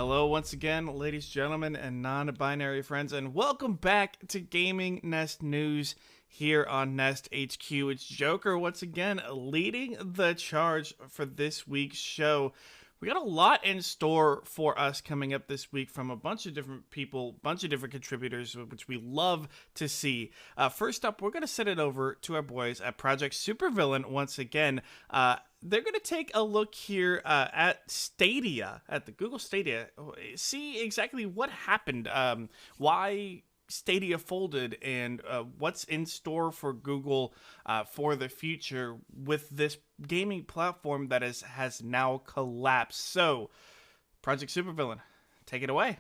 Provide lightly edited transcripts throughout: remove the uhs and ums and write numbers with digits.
Hello once again, ladies, gentlemen, and non-binary friends, and welcome back to Gaming Nest News here on Nest HQ. It's Joker once again leading the charge for this week's show. We got a lot in store for us coming up this week from a bunch of different people, bunch of different contributors, which we love to see. First up, we're going to send it over to our boys at Project Supervillain once again. They're going to take a look here at Stadia, at the Google Stadia, see exactly what happened, why Stadia folded, and what's in store for Google for the future with this gaming platform that has now collapsed. So, Project Supervillain, take it away.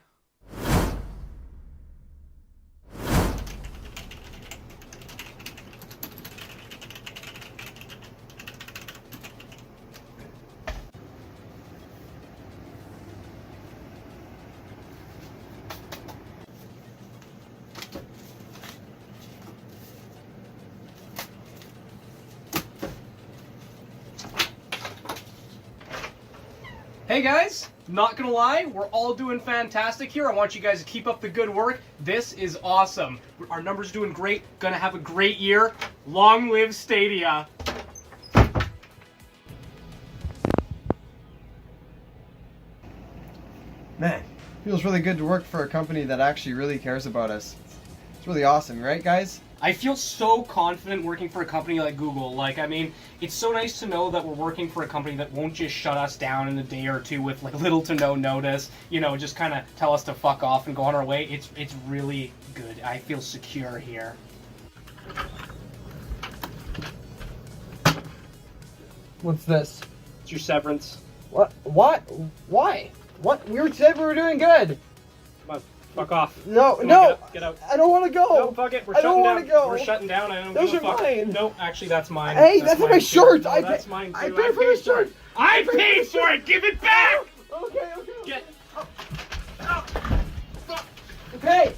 Hey guys, not gonna lie, we're all doing fantastic here. I want you guys to keep up the good work. This is awesome. Our numbers are doing great, gonna have a great year. Long live Stadia. Man, feels really good to work for a company that actually really cares about us. It's really awesome, right guys? I feel so confident working for a company like Google. It's so nice to know that we're working for a company that won't just shut us down in a day or two with little to no notice. Just kind of tell us to fuck off and go on our way. It's really good. I feel secure here. What's this? It's your severance. What? Why? What? Said we were doing good. Come on, fuck off. No, Come no. on, get out. I don't want to go. No, fuck it. We're I don't shutting want down. to go. We're shutting down. I don't Those give a are fuck. mine. No, actually, that's mine. Hey, that's mine my too. shirt. No, that's mine too. I paid for the shirt. I paid for it. Give it back. Okay. Get. Okay.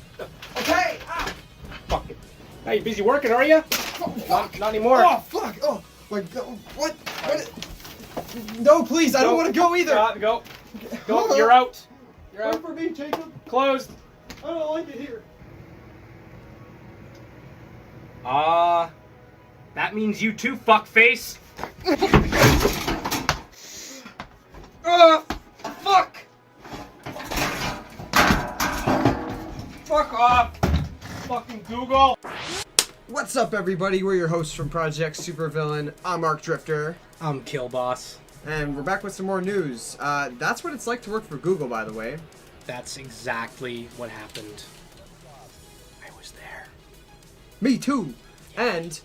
Fuck it. Hey, you busy working, are you? Oh, fuck. Not anymore. Oh, fuck. Oh, my God. What? No, please. I don't want to go either. Go. You're out. You're Wait out. for me, Jacob. Closed. I don't like it here. That means you too, fuckface. Fuck! Fuck off. Fucking Google. What's up, everybody? We're your hosts from Project Supervillain. I'm Mark Drifter, I'm Kill Boss. and we're back with some more news. That's what it's like to work for Google, by the way. That's exactly what happened. I was there. Me too! And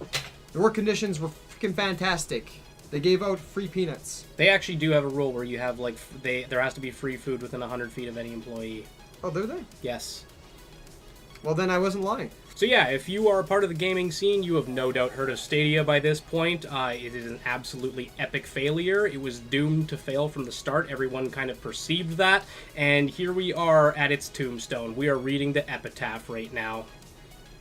the work conditions were freaking fantastic. They gave out free peanuts. They actually do have a rule where you have there has to be free food within 100 feet of any employee. Oh, do they? Yes. Well, then I wasn't lying. So yeah, if you are a part of the gaming scene, you have no doubt heard of Stadia by this point. It is an absolutely epic failure. It was doomed to fail from the start. Everyone kind of perceived that. And here we are at its tombstone. We are reading the epitaph right now.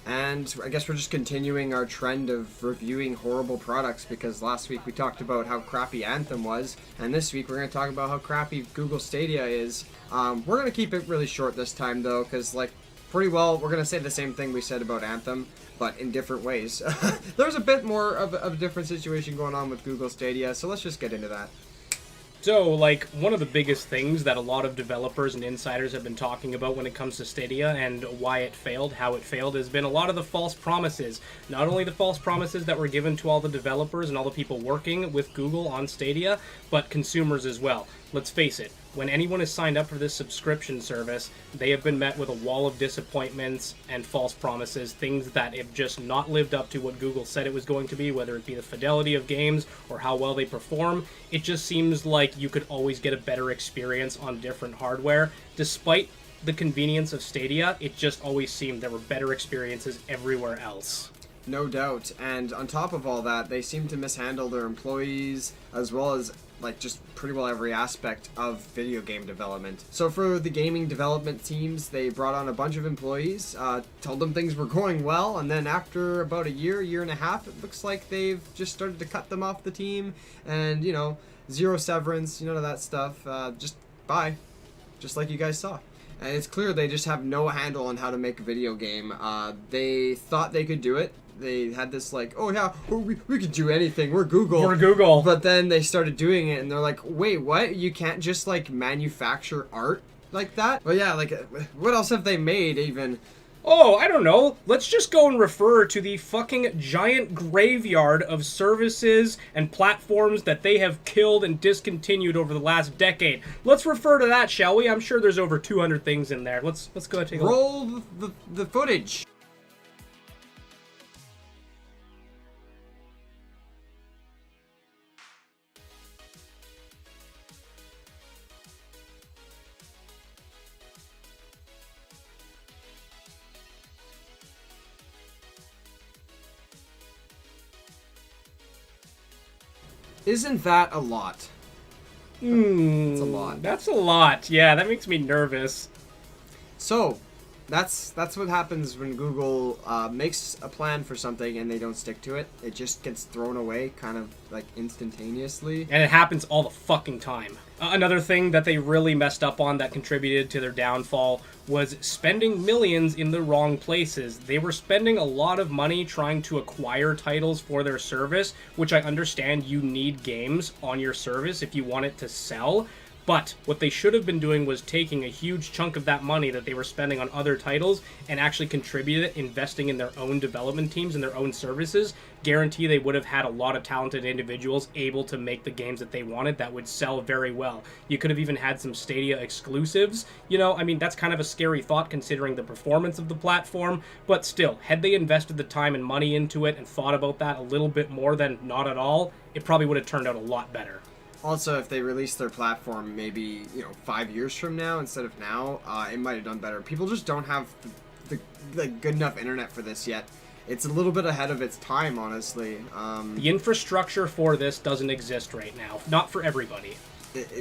And I guess we're just continuing our trend of reviewing horrible products, because last week we talked about how crappy Anthem was, and this week we're going to talk about how crappy Google Stadia is. We're going to keep it really short this time, though, because, pretty well, we're going to say the same thing we said about Anthem, but in different ways. There's a bit more of a different situation going on with Google Stadia, so let's just get into that. So, one of the biggest things that a lot of developers and insiders have been talking about when it comes to Stadia and why it failed, how it failed, has been a lot of the false promises. Not only the false promises that were given to all the developers and all the people working with Google on Stadia, but consumers as well. Let's face it, when anyone is signed up for this subscription service, they have been met with a wall of disappointments and false promises, things that have just not lived up to what Google said it was going to be, whether it be the fidelity of games or how well they perform. It just seems like you could always get a better experience on different hardware. Despite the convenience of Stadia, it just always seemed there were better experiences everywhere else. No doubt, and on top of all that, they seem to mishandle their employees, as well as just pretty well every aspect of video game development. So for the gaming development teams, they brought on a bunch of employees, told them things were going well, and then after about a year and a half, it looks like they've just started to cut them off the team, and, zero severance, none of that stuff, just bye. just like you guys saw. And it's clear they just have no handle on how to make a video game. They thought they could do it. They had this like, oh yeah, we could do anything. We're Google. We're Google. But then they started doing it, and they're like, wait, what? You can't just like manufacture art like that? Well, yeah, like what else have they made even? Oh, I don't know. Let's just go and refer to the fucking giant graveyard of services and platforms that they have killed and discontinued over the last decade. Let's refer to that, shall we? I'm sure there's over 200 things in there. Let's go and take a look. Roll the footage. Isn't that a lot? It's a lot. That's a lot. Yeah, that makes me nervous. So, that's what happens when Google makes a plan for something and they don't stick to it. It just gets thrown away kind of like instantaneously. And it happens all the fucking time. Another thing that they really messed up on that contributed to their downfall was spending millions in the wrong places. They were spending a lot of money trying to acquire titles for their service, which I understand you need games on your service if you want it to sell. But what they should have been doing was taking a huge chunk of that money that they were spending on other titles and actually contribute it, investing in their own development teams and their own services. Guarantee they would have had a lot of talented individuals able to make the games that they wanted that would sell very well. You could have even had some Stadia exclusives. You know, I mean, that's kind of a scary thought considering the performance of the platform. But still, had they invested the time and money into it and thought about that a little bit more than not at all, it probably would have turned out a lot better. Also, if they released their platform maybe 5 years from now instead of now, it might have done better. People just don't have the good enough internet for this yet. It's a little bit ahead of its time, honestly. The infrastructure for this doesn't exist right now. Not for everybody.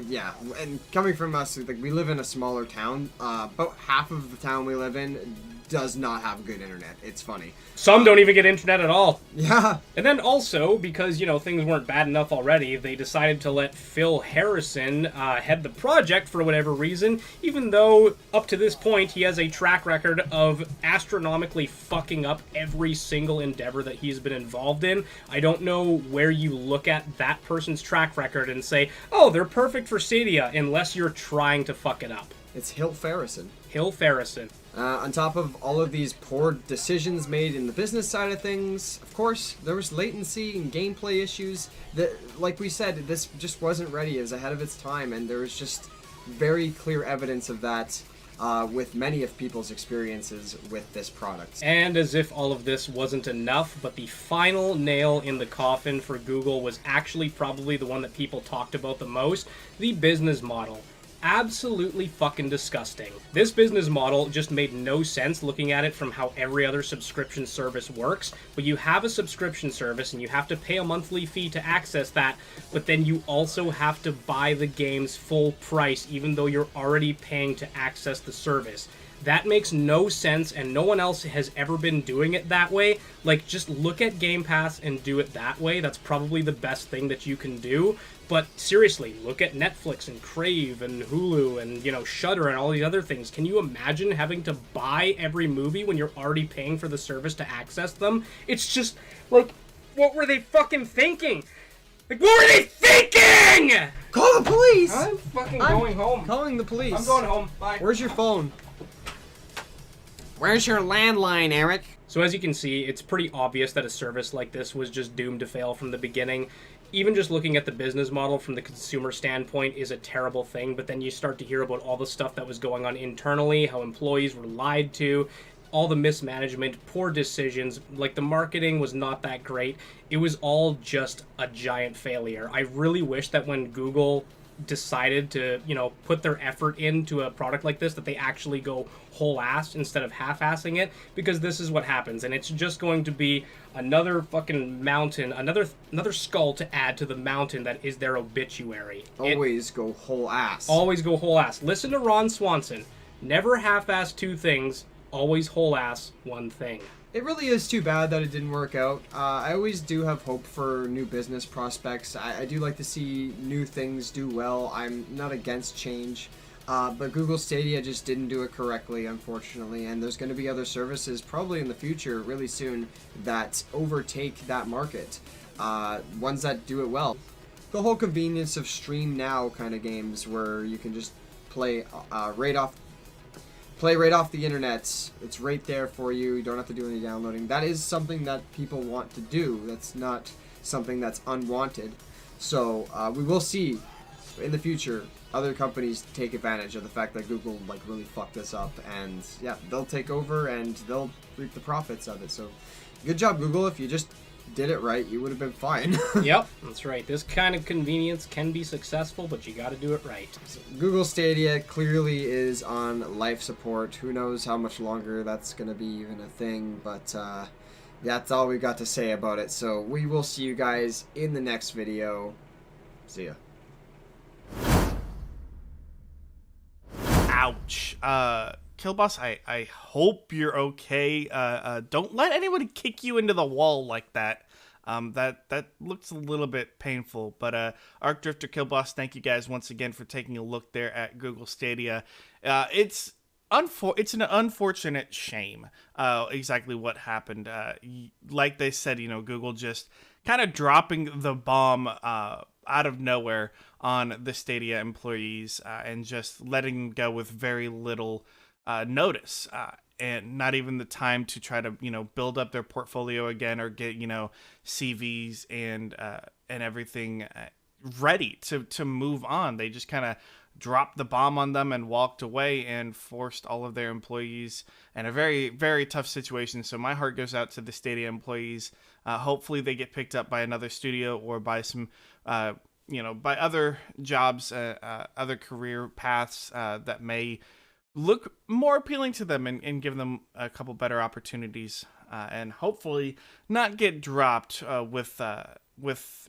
Yeah, and coming from us, like, we live in a smaller town. About half of the town we live in does not have good internet. It's funny. Some don't even get internet at all. Yeah. And then also, because, things weren't bad enough already, they decided to let Phil Harrison head the project for whatever reason, even though, up to this point, he has a track record of astronomically fucking up every single endeavor that he's been involved in. I don't know where you look at that person's track record and say, oh, they're perfect for Stadia, unless you're trying to fuck it up. It's Hill Ferrison. Hill Ferrison. On top of all of these poor decisions made in the business side of things, of course, there was latency and gameplay issues. That, like we said, this just wasn't ready. It was ahead of its time, and there was just very clear evidence of that with many of people's experiences with this product. And as if all of this wasn't enough, but the final nail in the coffin for Google was actually probably the one that people talked about the most, the business model. Absolutely fucking disgusting. This business model just made no sense looking at it from how every other subscription service works. But you have a subscription service and you have to pay a monthly fee to access that, but then you also have to buy the games full price even though you're already paying to access the service. That makes no sense, and no one else has ever been doing it that way. Like, just look at Game Pass and do it that way. That's probably the best thing that you can do. But seriously, look at Netflix and Crave and Hulu and, Shudder and all these other things. Can you imagine having to buy every movie when you're already paying for the service to access them? It's just, like, what were they fucking thinking? Like, what were they thinking? Call the police! I'm fucking going home. Calling the police. I'm going home. Bye. Where's your phone? Where's your landline, Eric? So as you can see, it's pretty obvious that a service like this was just doomed to fail from the beginning. Even just looking at the business model from the consumer standpoint is a terrible thing, but then you start to hear about all the stuff that was going on internally, how employees were lied to, all the mismanagement, poor decisions, like the marketing was not that great. It was all just a giant failure. I really wish that when Google decided to, put their effort into a product like this, that they actually go whole ass instead of half-assing it, because this is what happens, and it's just going to be another fucking mountain, another skull to add to the mountain that is their obituary. Always go whole ass. Always go whole ass. Listen to Ron Swanson. Never half-ass two things, always whole ass one thing. It really is too bad that it didn't work out. I always do have hope for new business prospects. I do like to see new things do well. I'm not against change. But Google Stadia just didn't do it correctly, unfortunately, and there's going to be other services probably in the future, really soon, that overtake that market. Ones that do it well. The whole convenience of Stream Now kind of games where you can just play right off the internet. It's right there for you. You don't have to do any downloading. That is something that people want to do. That's not something that's unwanted. So we will see in the future other companies take advantage of the fact that Google really fucked this up, and yeah, they'll take over and they'll reap the profits of it. So good job, Google. If you just did it right, you would have been fine. Yep, that's right. This kind of convenience can be successful, but you got to do it right. So Google Stadia clearly is on life support. Who knows how much longer that's going to be even a thing, but that's all we got to say about it. So we will see you guys in the next video. See ya. Ouch. Killboss, I hope you're okay. Don't let anyone kick you into the wall like that. That looks a little bit painful. But Arc Drifter, Killboss, thank you guys once again for taking a look there at Google Stadia. It's an unfortunate shame. Exactly what happened. Like they said, Google just kind of dropping the bomb out of nowhere on the Stadia employees and just letting them go with very little notice and not even the time to try to build up their portfolio again or get CVs and everything ready to move on. They just kind of dropped the bomb on them and walked away and forced all of their employees in a very, very tough situation. So my heart goes out to the Stadia employees. Hopefully they get picked up by another studio or by some by other jobs, other career paths that may look more appealing to them and give them a couple better opportunities and hopefully not get dropped with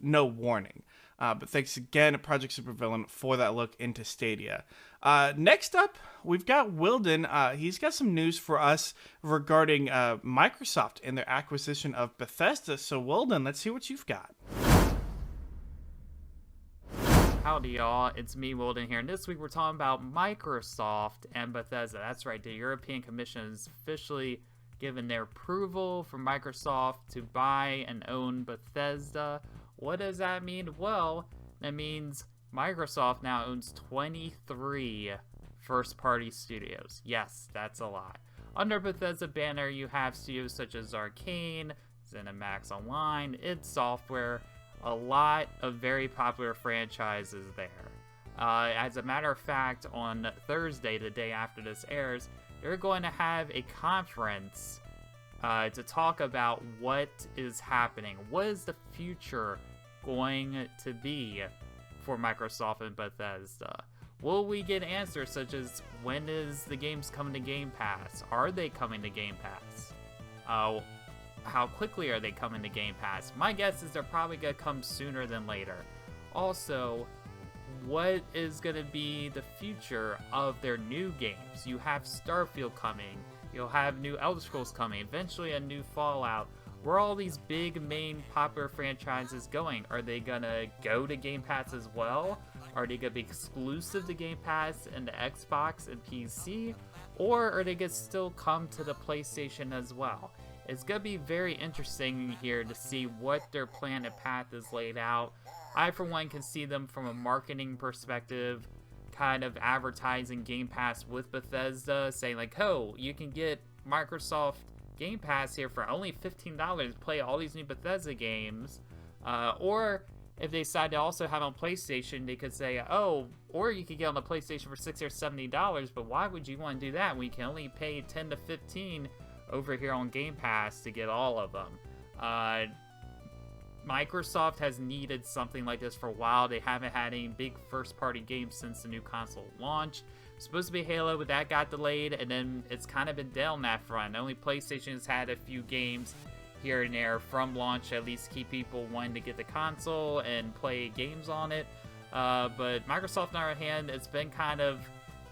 no warning. But thanks again, Project Supervillain, for that look into Stadia. Next up, we've got Wilden. He's got some news for us regarding Microsoft and their acquisition of Bethesda. So, Wilden, let's see what you've got. Howdy y'all, it's me Wilden here, and this week we're talking about Microsoft and Bethesda. That's right, the European Commission has officially given their approval for Microsoft to buy and own Bethesda. What does that mean? Well, that means Microsoft now owns 23 first-party studios. Yes, that's a lot. Under Bethesda banner, you have studios such as Arcane, ZeniMax Online, id Software, a lot of very popular franchises there. As a matter of fact, on Thursday, the day after this airs, they're going to have a conference to talk about what is happening. What is the future going to be for Microsoft and Bethesda? Will we get answers such as when is the games coming to Game Pass? Are they coming to Game Pass? How quickly are they coming to Game Pass? My guess is they're probably going to come sooner than later. Also, what is going to be the future of their new games? You have Starfield coming. You'll have new Elder Scrolls coming. Eventually a new Fallout. Where are all these big, main, popular franchises going? Are they going to go to Game Pass as well? Are they going to be exclusive to Game Pass and the Xbox and PC? Or are they going to still come to the PlayStation as well? It's going to be very interesting here to see what their plan and path is laid out. I, for one, can see them from a marketing perspective, kind of advertising Game Pass with Bethesda, saying like, oh, you can get Microsoft Game Pass here for only $15 to play all these new Bethesda games. Or if they decide to also have on PlayStation, they could say, oh, or you could get on the PlayStation for $60 or $70, but why would you want to do that when you can only pay $10 to $15 over here on Game Pass to get all of them? Microsoft has needed something like this for a while. They haven't had any big first-party games since the new console launched. Supposed to be Halo, but that got delayed, and then it's kind of been dead on that front. Only PlayStation's had a few games here and there from launch, at least keep people wanting to get the console and play games on it. But Microsoft, on the other hand, it's been kind of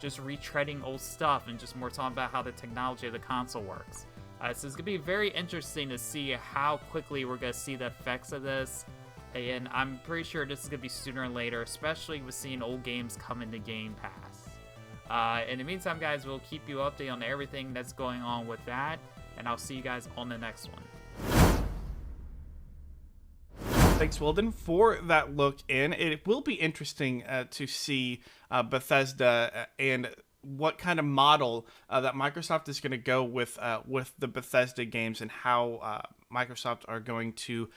just retreading old stuff and just more talking about how the technology of the console works. So it's going to be very interesting to see how quickly we're going to see the effects of this. And I'm pretty sure this is going to be sooner or later, especially with seeing old games come into Game Pass. In the meantime, guys, we'll keep you updated on everything that's going on with that, and I'll see you guys on the next one. Thanks, Wilden, for that look in. It will be interesting to see Bethesda and what kind of model that Microsoft is going to go with the Bethesda games, and how Microsoft are going to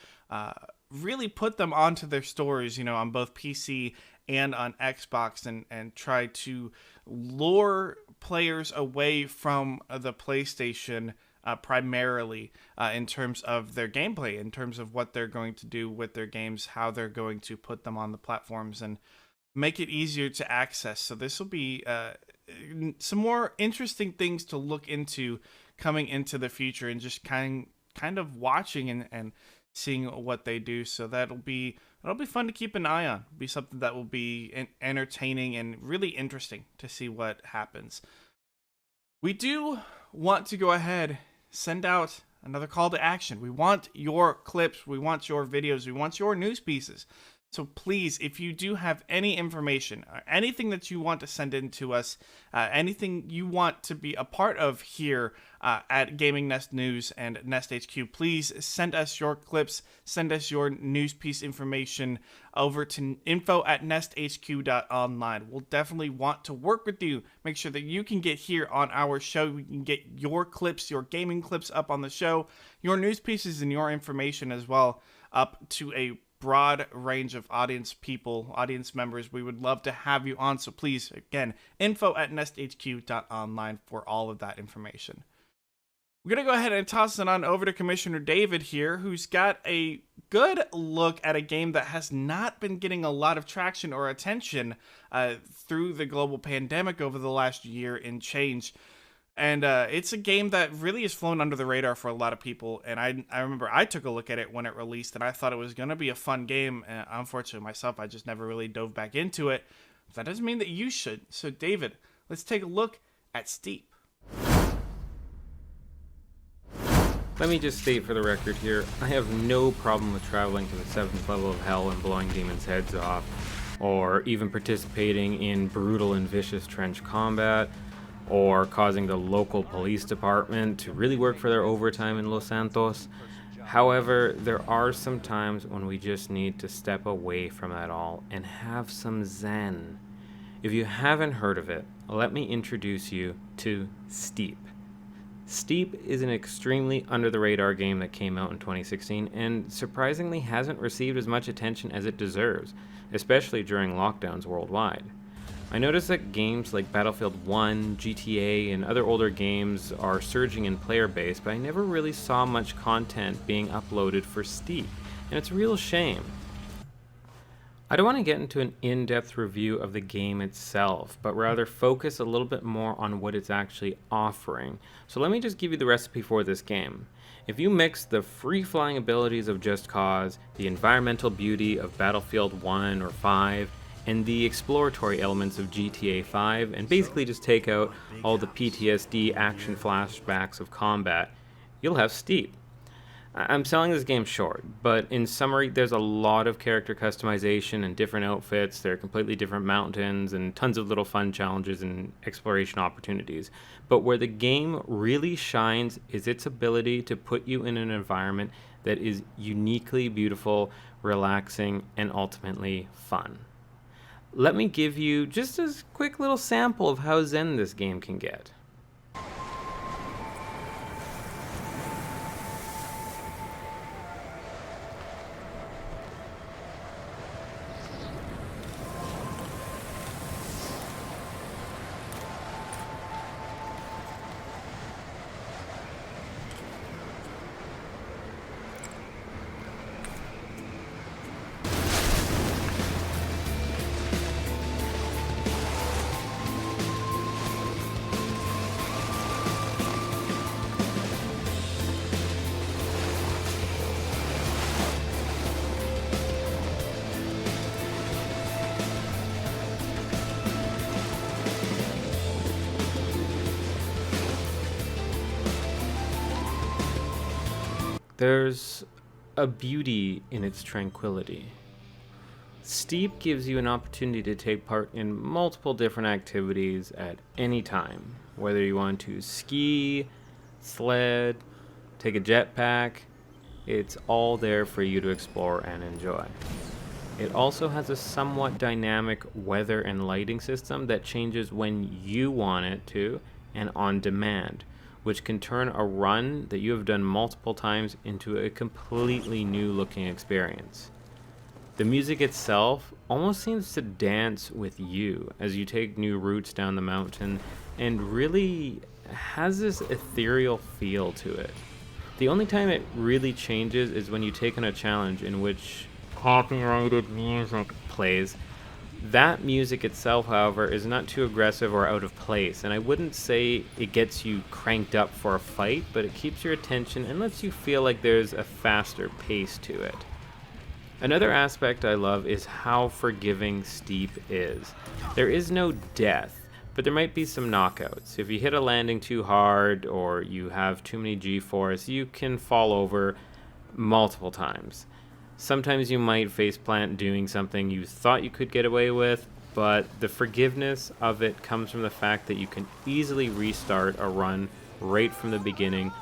really put them onto their stores, on both PC and on Xbox, and try to lure players away from the PlayStation primarily in terms of their gameplay, in terms of what they're going to do with their games, how they're going to put them on the platforms and make it easier to access. So this will be some more interesting things to look into coming into the future, and just kind of watching and seeing what they do. So that'll be fun to keep an eye on. It'll be something that will be entertaining and really interesting to see what happens. We do want to go ahead, send out another call to action. We want your clips, we want your videos, we want your news pieces. So please, if you do have any information or anything that you want to send in to us, anything you want to be a part of here at Gaming Nest News and Nest HQ, please send us your clips, send us your news piece information over to info@nesthq.online. We'll definitely want to work with you, make sure that you can get here on our show. We can get your clips, your gaming clips up on the show, your news pieces and your information as well up to a broad range of audience members. We would love to have you on, so please, again, info@nesthq.online for all of that information. We're going to go ahead and toss it on over to Commissioner David here, who's got a good look at a game that has not been getting a lot of traction or attention through the global pandemic over the last year and change. And it's a game that really has flown under the radar for a lot of people. And I remember I took a look at it when it released, and I thought it was going to be a fun game. Unfortunately, myself, I just never really dove back into it. But that doesn't mean that you should. So, David, let's take a look at Steep. Let me just state for the record here, I have no problem with traveling to the 7th level of hell and blowing demons' heads off, or even participating in brutal and vicious trench combat, or causing the local police department to really work for their overtime in Los Santos. However, there are some times when we just need to step away from that all and have some zen. If you haven't heard of it, let me introduce you to Steep. Steep is an extremely under-the-radar game that came out in 2016 and surprisingly hasn't received as much attention as it deserves, especially during lockdowns worldwide. I noticed that games like Battlefield 1, GTA, and other older games are surging in player base, but I never really saw much content being uploaded for Steep, and it's a real shame. I don't want to get into an in-depth review of the game itself, but rather focus a little bit more on what it's actually offering. So let me just give you the recipe for this game. If you mix the free-flying abilities of Just Cause, the environmental beauty of Battlefield 1 or 5, and the exploratory elements of GTA 5, and basically just take out all the PTSD action flashbacks of combat, you'll have Steep. I'm selling this game short, but in summary, there's a lot of character customization and different outfits. There are completely different mountains and tons of little fun challenges and exploration opportunities. But where the game really shines is its ability to put you in an environment that is uniquely beautiful, relaxing, and ultimately fun. Let me give you just a quick little sample of how zen this game can get. There's a beauty in its tranquility. Steep gives you an opportunity to take part in multiple different activities at any time, whether you want to ski, sled, take a jetpack. It's all there for you to explore and enjoy. It also has a somewhat dynamic weather and lighting system that changes when you want it to and on demand, which can turn a run that you have done multiple times into a completely new looking experience. The music itself almost seems to dance with you as you take new routes down the mountain and really has this ethereal feel to it. The only time it really changes is when you take on a challenge in which copyrighted music plays. That music itself, however, is not too aggressive or out of place, and I wouldn't say it gets you cranked up for a fight, but it keeps your attention and lets you feel like there's a faster pace to it. Another aspect I love is how forgiving Steep is. There is no death, but there might be some knockouts. If you hit a landing too hard or you have too many G-force, you can fall over multiple times. Sometimes you might faceplant doing something you thought you could get away with, but the forgiveness of it comes from the fact that you can easily restart a run right from the beginning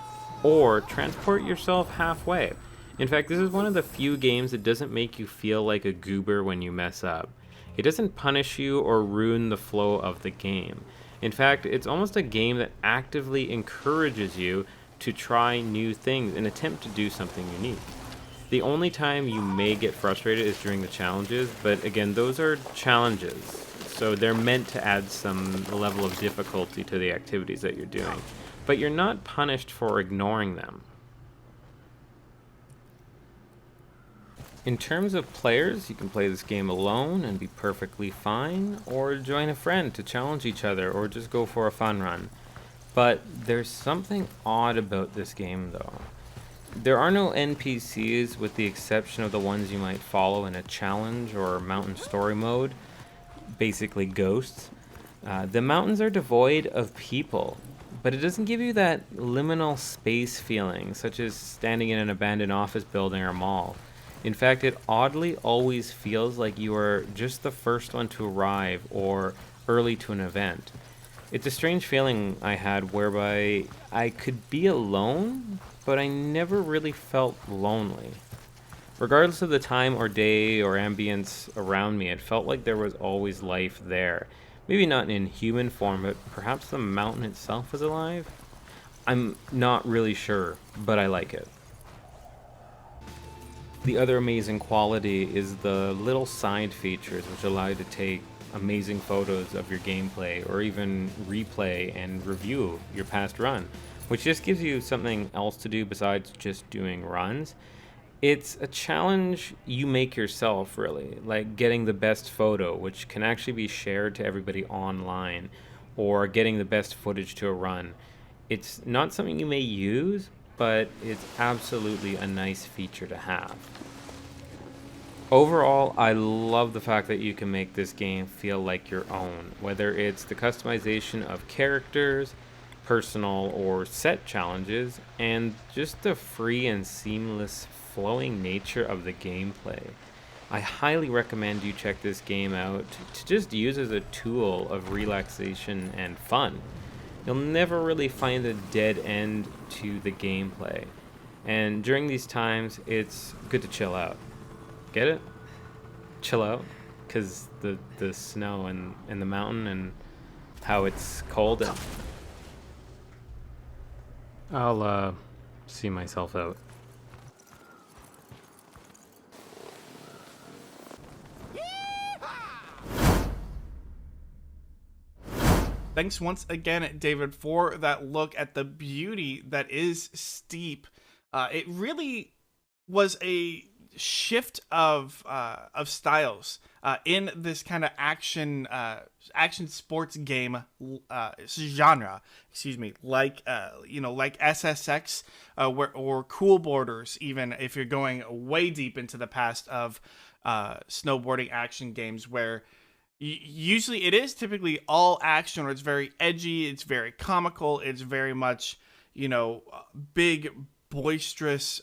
or transport yourself halfway. In fact, this is one of the few games that doesn't make you feel like a goober when you mess up. It doesn't punish you or ruin the flow of the game. In fact, it's almost a game that actively encourages you to try new things and attempt to do something unique. The only time you may get frustrated is during the challenges, but again, those are challenges, so they're meant to add some level of difficulty to the activities that you're doing. But you're not punished for ignoring them. In terms of players, you can play this game alone and be perfectly fine, or join a friend to challenge each other, or just go for a fun run. But there's something odd about this game though. There are no NPCs with the exception of the ones you might follow in a challenge or mountain story mode, basically ghosts. The mountains are devoid of people, but it doesn't give you that liminal space feeling, such as standing in an abandoned office building or mall. In fact, it oddly always feels like you are just the first one to arrive or early to an event. It's a strange feeling I had whereby I could be alone, but I never really felt lonely. Regardless of the time or day or ambience around me, it felt like there was always life there. Maybe not in human form, but perhaps the mountain itself was alive? I'm not really sure, but I like it. The other amazing quality is the little side features which allow you to take amazing photos of your gameplay or even replay and review your past run, which just gives you something else to do besides just doing runs. It's a challenge you make yourself, really, like getting the best photo, which can actually be shared to everybody online, or getting the best footage to a run. It's not something you may use, but it's absolutely a nice feature to have. Overall, I love the fact that you can make this game feel like your own, whether it's the customization of characters, personal or set challenges, and just the free and seamless flowing nature of the gameplay. I highly recommend you check this game out to just use as a tool of relaxation and fun. You'll never really find a dead end to the gameplay. And during these times, it's good to chill out. Get it? Chill out. Because the snow and the mountain and how it's cold. And I'll see myself out. Thanks once again, David, for that look at the beauty that is Steep. It really was a shift of styles in this kind of action sports game genre. Excuse me, like like SSX or Cool Borders. Even if you're going way deep into the past of snowboarding action games, where usually it is typically all action, or it's very edgy, it's very comical, it's very much big boisterous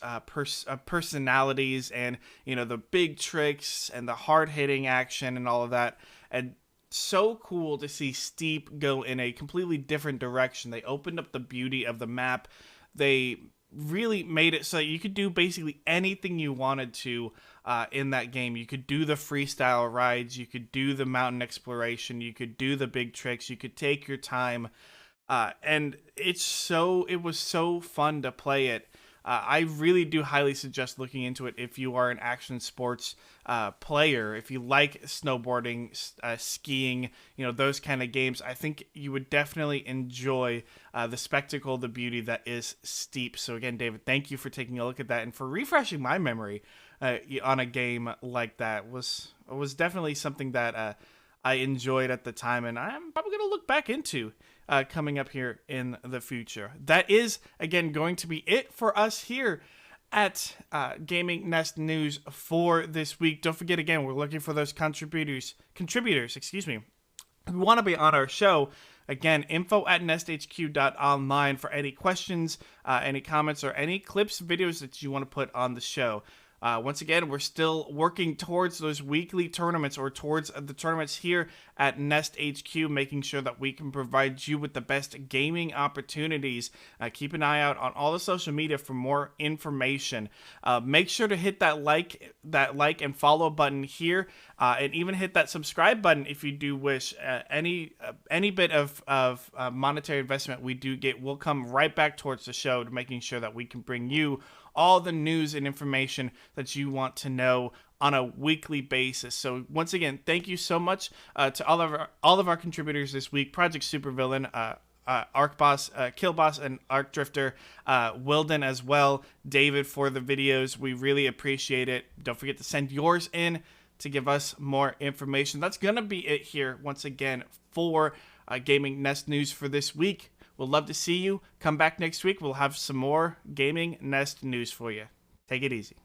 personalities, and the big tricks and the hard-hitting action and all of that. And so cool to see Steep go in a completely different direction. They opened up the beauty of the map. They really made it so you could do basically anything you wanted to in that game. You could do the freestyle rides, you could do the mountain exploration, you could do the big tricks, you could take your time, and it was so fun to play it. I really do highly suggest looking into it if you are an action sports player. If you like snowboarding, skiing, those kind of games, I think you would definitely enjoy the spectacle, the beauty that is Steep. So again, David, thank you for taking a look at that and for refreshing my memory on a game like that. Was definitely something that I enjoyed at the time, and I'm probably going to look back into coming up here in the future. That is, again, going to be it for us here at Gaming Nest News for this week. Don't forget, again, we're looking for those contributors, who want to be on our show. Again, info@nesthq.online for any questions, any comments, or any clips, videos that you want to put on the show. Once again, we're still working towards those weekly tournaments, or towards the tournaments here at Nest HQ, making sure that we can provide you with the best gaming opportunities. Keep an eye out on all the social media for more information. Make sure to hit that like and follow button here, and even hit that subscribe button if you do wish. Any bit of monetary investment we do get will come right back towards the show, to making sure that we can bring you all the news and information that you want to know on a weekly basis. So once again, thank you so much to all of our contributors this week: Project Supervillain, Arcboss, Killboss, and Arc Drifter, Wilden as well, David for the videos. We really appreciate it. Don't forget to send yours in to give us more information. That's gonna be it here once again for Gaming Nest News for this week. We'll love to see you. Come back next week. We'll have some more Gaming Nest News for you. Take it easy.